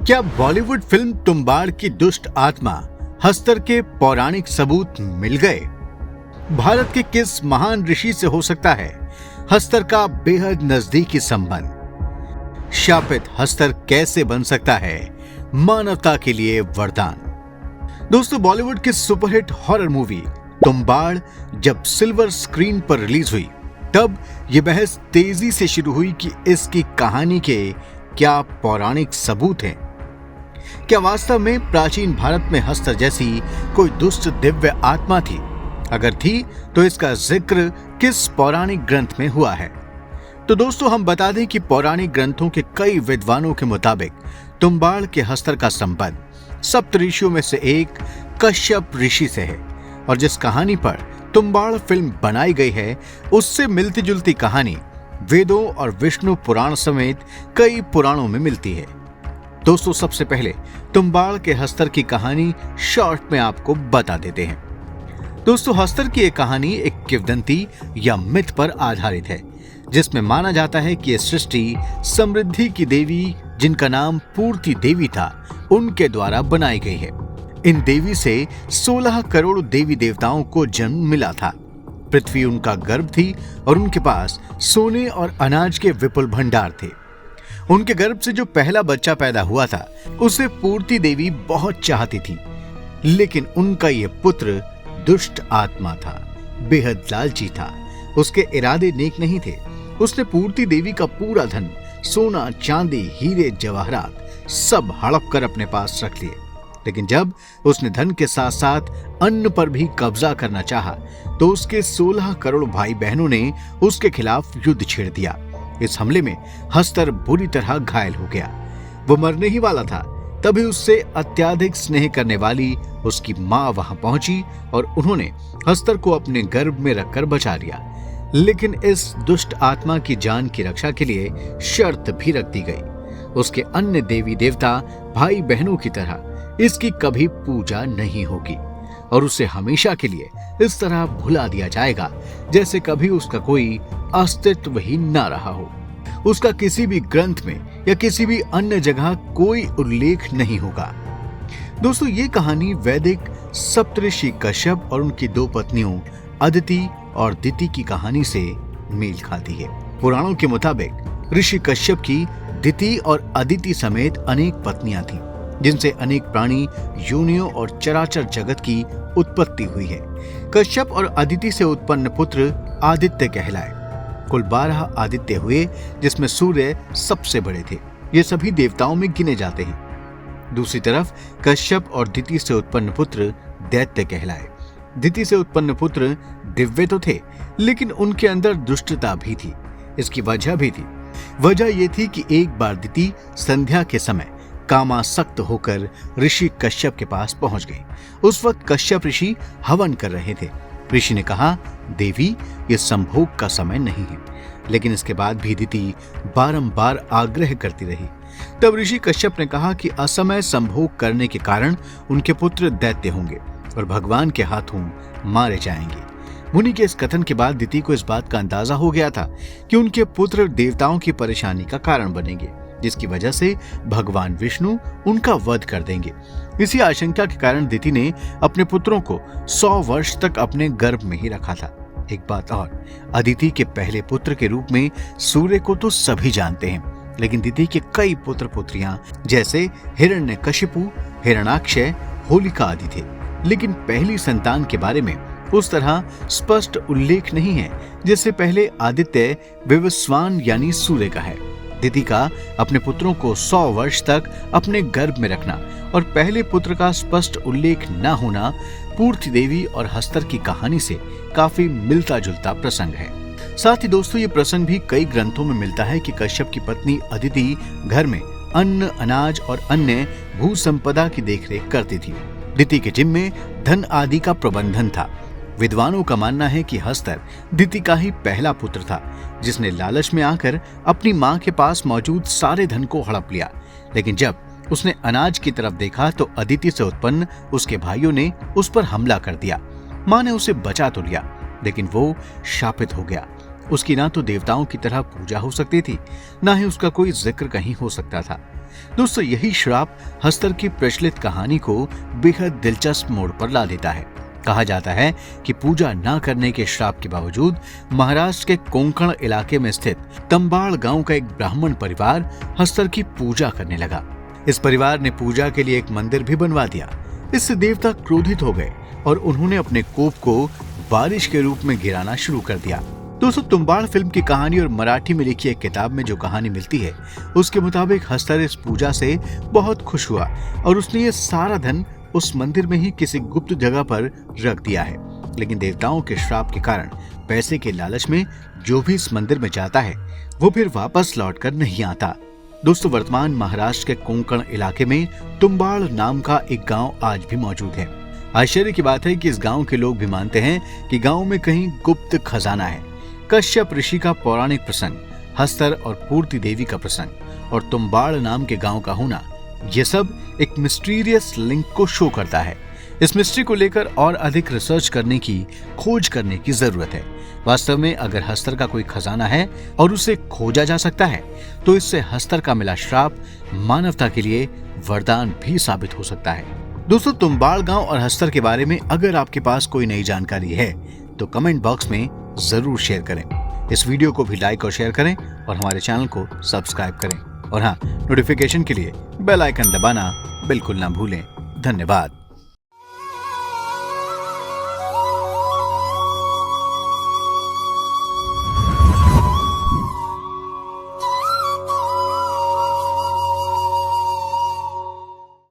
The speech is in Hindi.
क्या बॉलीवुड फिल्म तुम्बाड़ की दुष्ट आत्मा हस्तर के पौराणिक सबूत मिल गए? भारत के किस महान ऋषि से हो सकता है हस्तर का बेहद नजदीकी संबंध? शापित हस्तर कैसे बन सकता है मानवता के लिए वरदान? दोस्तों, बॉलीवुड की सुपरहिट हॉरर मूवी तुम्बाड़ जब सिल्वर स्क्रीन पर रिलीज हुई तब यह बहस तेजी से शुरू हुई कि इसकी कहानी के क्या पौराणिक सबूत हैं? क्या वास्तव में प्राचीन भारत में हस्तर जैसी कोई दुष्ट दिव्य आत्मा थी? अगर थी तो इसका जिक्र किस पौराणिक ग्रंथ में हुआ है? तो दोस्तों, हम बता दें कि पौराणिक ग्रंथों के कई विद्वानों के मुताबिक तुम्बाड़ के हस्तर का संबंध सप्त ऋषियों में से एक कश्यप ऋषि से है, और जिस कहानी पर तुम्बाड़ फिल्म बनाई गई है उससे मिलती जुलती कहानी वेदों और विष्णु पुराण समेत कई पुराणों में मिलती है। दोस्तों, सबसे पहले तुम्बाड़ के हस्तर की कहानी शॉर्ट में आपको बता देते हैं। दोस्तों, हस्तर की एक कहानी एक किंवदंती या मिथ पर आधारित है, जिसमें माना जाता है कि यह सृष्टि समृद्धि की देवी, जिनका नाम पूर्ति देवी था, उनके द्वारा बनाई गई है। इन देवी से 16 करोड़ देवी देवताओं को जन्म मिला था। पृथ्वी उनका गर्भ थी और उनके पास सोने और अनाज के विपुल भंडार थे। उनके गर्भ से जो पहला बच्चा पैदा हुआ था उसे पूर्ति देवी बहुत चाहती थी, लेकिन उनका यह पुत्र दुष्ट आत्मा था, बेहद लालची था। उसके इरादे नेक नहीं थे। उसने पूर्ति देवी का पूरा धन, सोना, चांदी, हीरे, जवाहरात सब हड़प कर अपने पास रख लिए। लेकिन जब उसने धन के साथ साथ अन्न पर भी कब्जा करना चाहा, तो उसके 16 करोड़ भाई बहनों ने उसके खिलाफ युद्ध छेड़ दिया। इस हमले में हस्तर बुरी तरह घायल हो गया। वो मरने ही वाला था, तभी उससे अत्यधिक स्नेह करने वाली उसकी मां वहां पहुंची और उन्होंने हस्तर को अपने गर्भ में रखकर बचा लिया। लेकिन इस दुष्ट आत्मा की जान की रक्षा के लिए शर्त भी रख दी गई। उसके अन्य देवी देवता भाई बहनों की तरह इसकी कभी पूजा नहीं होगी और उसे हमेशा के लिए इस तरह भुला दिया जाएगा जैसे कभी उसका कोई अस्तित्व ही ना रहा हो। उसका किसी भी ग्रंथ में या किसी भी अन्य जगह कोई उल्लेख नहीं होगा। दोस्तों, ये कहानी वैदिक सप्तऋषि कश्यप और उनकी 2 पत्नियों अदिति और दिति की कहानी से मेल खाती है। पुराणों के मुताबिक ऋषि कश्यप की दिति और अदिति समेत अनेक पत्नियां थीं, जिनसे अनेक प्राणी, योनियों और चराचर जगत की उत्पत्ति हुई है। कश्यप और अदिति से उत्पन्न पुत्र आदित्य कहलाए। कुल 12 आदित्य हुए, जिसमें सूर्य सबसे बड़े थे। ये सभी देवताओं में गिने जाते हैं। दूसरी तरफ कश्यप और दिति से उत्पन्न पुत्र दैत्य कहलाए। दिति से उत्पन्न पुत्र दिव्य तो थे, लेकिन उनके अंदर दुष्टता भी थी। इसकी वजह भी थी। वजह यह थी कि एक बार दिति संध्या के समय कामासक्त होकर ऋषि कश्यप के पास पहुंच गई। उस वक्त कश्यप ऋषि हवन कर रहे थे। ऋषि ने कहा, देवी, ये संभोग का समय नहीं है। लेकिन इसके बाद भी दिति बारंबार आग्रह करती रही। तब ऋषि कश्यप ने कहा कि असमय संभोग करने के कारण उनके पुत्र दैत्य होंगे और भगवान के हाथों मारे जाएंगे। मुनि के इस कथन के बाद दिति को इस बात का अंदाजा हो गया था कि उनके पुत्र देवताओं की परेशानी का कारण बनेंगे, जिसकी वजह से भगवान विष्णु उनका वध कर देंगे। इसी आशंका के कारण दिति ने अपने पुत्रों को 100 वर्ष तक अपने गर्भ में ही रखा था। एक बात और, अदिति के पहले पुत्र के रूप में सूर्य को तो सभी जानते हैं, लेकिन दिति के कई पुत्र पुत्रियां जैसे हिरण्यकशिपु, हिरण्याक्ष, होलिका आदि थे। लेकिन पहली संतान के बारे में उस तरह स्पष्ट उल्लेख नहीं है जैसे पहले आदित्य विवस्वान यानी सूर्य का है। दिति का अपने पुत्रों को 100 वर्ष तक अपने गर्भ में रखना और पहले पुत्र का स्पष्ट उल्लेख न होना पूर्ति देवी और हस्तर की कहानी से काफी मिलता जुलता प्रसंग है। साथ ही दोस्तों, ये प्रसंग भी कई ग्रंथों में मिलता है कि कश्यप की पत्नी अदिति घर में अन्न, अनाज और अन्य भू संपदा की देखरेख करती थी। दिति के जिम्मे धन आदि का प्रबंधन था। विद्वानों का मानना है कि हस्तर दिति का ही पहला पुत्र था, जिसने लालच में आकर अपनी मां के पास मौजूद सारे धन को हड़प लिया। लेकिन जब उसने अनाज की तरफ देखा तो अदिति से उत्पन्न उसके भाइयों ने उस पर हमला कर दिया। मां ने उसे बचा तो लिया, लेकिन वो शापित हो गया। उसकी ना तो देवताओं की तरह पूजा हो सकती थी, ना ही उसका कोई जिक्र कहीं हो सकता था। दोस्तों यही श्राप हस्तर की प्रचलित कहानी को बेहद दिलचस्प मोड़ पर ला देता है। कहा जाता है कि पूजा न करने के श्राप के बावजूद महाराष्ट्र के कोंकण इलाके में स्थित तंबाड़ गांव का एक ब्राह्मण परिवार हस्तर की पूजा करने लगा। इस परिवार ने पूजा के लिए एक मंदिर भी बनवा दिया। इससे देवता क्रोधित हो गए और उन्होंने अपने कोप को बारिश के रूप में गिराना शुरू कर दिया। दोस्तों तुम्बाड़ फिल्म की कहानी और मराठी में लिखी एक किताब में जो कहानी मिलती है उसके मुताबिक हस्तर इस पूजा से बहुत खुश हुआ और उसने ये सारा धन उस मंदिर में ही किसी गुप्त जगह पर रख दिया है। लेकिन देवताओं के श्राप के कारण पैसे के लालच में जो भी इस मंदिर में जाता है वो फिर वापस लौटकर नहीं आता। दोस्तों वर्तमान महाराष्ट्र के कोंकण इलाके में तुम्बाड़ नाम का एक गांव आज भी मौजूद है। आश्चर्य की बात है कि इस गांव के लोग भी मानते हैं कि गांव में कहीं गुप्त खजाना है। कश्यप ऋषि का पौराणिक प्रसंग, हस्तर और पूर्ति देवी का प्रसंग और तुम्बाड़ नाम के गांव का होना, ये सब एक मिस्टीरियस लिंक को शो करता है। इस मिस्ट्री को लेकर और अधिक रिसर्च करने की, खोज करने की जरूरत है। वास्तव में अगर हस्तर का कोई खजाना है और उसे खोजा जा सकता है तो इससे हस्तर का मिला श्राप मानवता के लिए वरदान भी साबित हो सकता है। दोस्तों तुम्बाड़ गांव और हस्तर के बारे में अगर आपके पास कोई नई जानकारी है तो कमेंट बॉक्स में जरूर शेयर करें। इस वीडियो को भी लाइक और शेयर करें और हमारे चैनल को सब्सक्राइब करें और हाँ, नोटिफिकेशन के लिए बेल आइकन दबाना बिल्कुल ना भूलें। धन्यवाद।